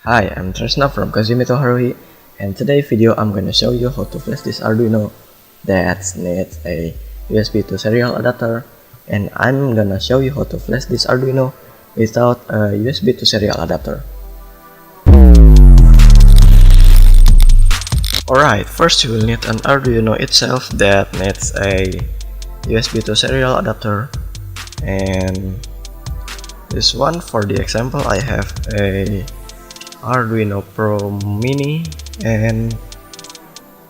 Hi, I'm Tresna from Kazemito, and today video I'm gonna show you how to flash this Arduino that needs a USB to serial adapter, and I'm gonna show you how to flash this Arduino without a USB to serial adapter. Alright, first you will need an Arduino itself that needs a USB to serial adapter, and this one for the example I have a Arduino Pro Mini, and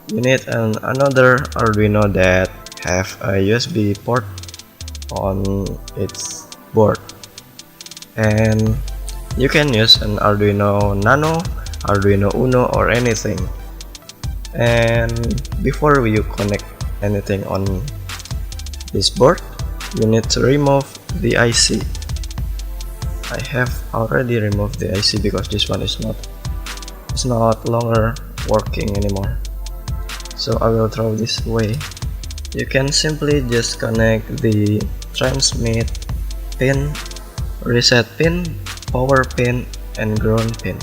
you need another Arduino that have a USB port on its board, and you can use an Arduino Nano, Arduino Uno or anything. And before you connect anything on this board, you need to remove the IC. I have already removed the IC because this one is not longer working anymore, so I will throw this away. You can simply just connect the transmit pin, reset pin, power pin, and ground pin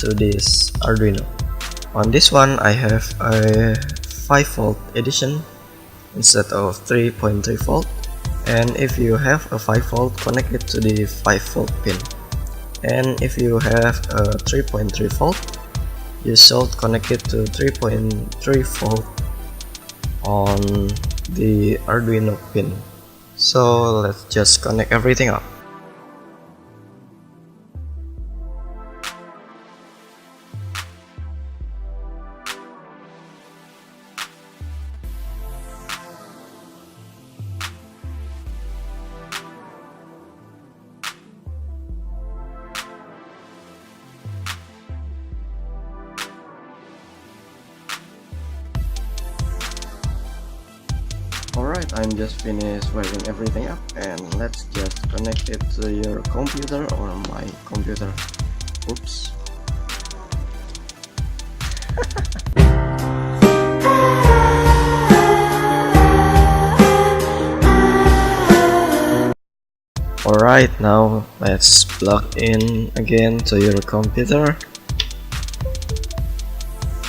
to this Arduino. On this one I have a 5V edition instead of 3.3 volt, and if you have a 5V, connect it to the 5V pin, and if you have a 3.3 volt, you should connect it to 3.3 volt on the Arduino pin. So let's just connect everything up. Alright, I'm just finished wiring everything up, and let's just connect it to your computer or my computer. Oops. Alright, now let's plug in again to your computer,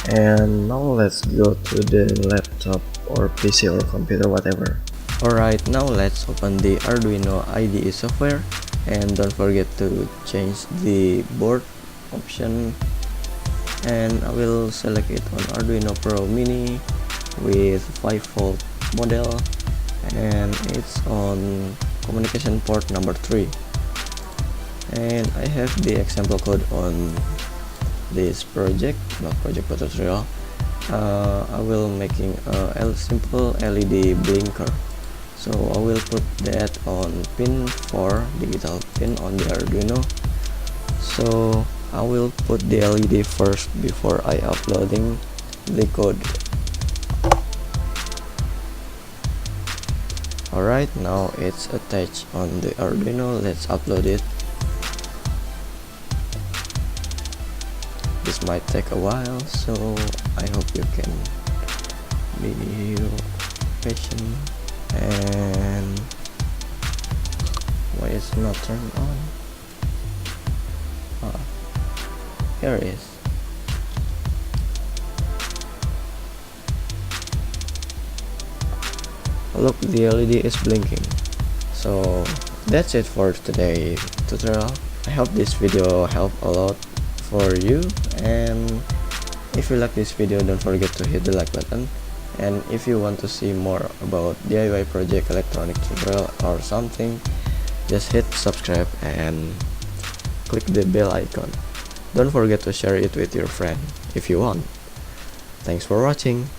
and now let's go to the laptop or PC or computer, whatever. Alright, now let's open the Arduino IDE software, and don't forget to change the board option, and I will select it on Arduino Pro Mini with 5V model, and it's on communication port number 3, and I have the example code on this project, not project but tutorial. I will making a simple LED blinker, so I will put that on pin 4, digital pin on the Arduino. So I will put the LED first before I uploading the code. Alright, now it's attached on the Arduino. Let's upload it. This might take a while, so I hope you can be patient. And why it's not turned on? Here it is. Look, the LED is blinking. So that's it for today's tutorial. I hope this video helped a lot for you, and if you like this video, don't forget to hit the like button, and if you want to see more about DIY project, electronic tutorial or something, just hit subscribe and click the bell icon. Don't forget to share it with your friend if you want. Thanks for watching.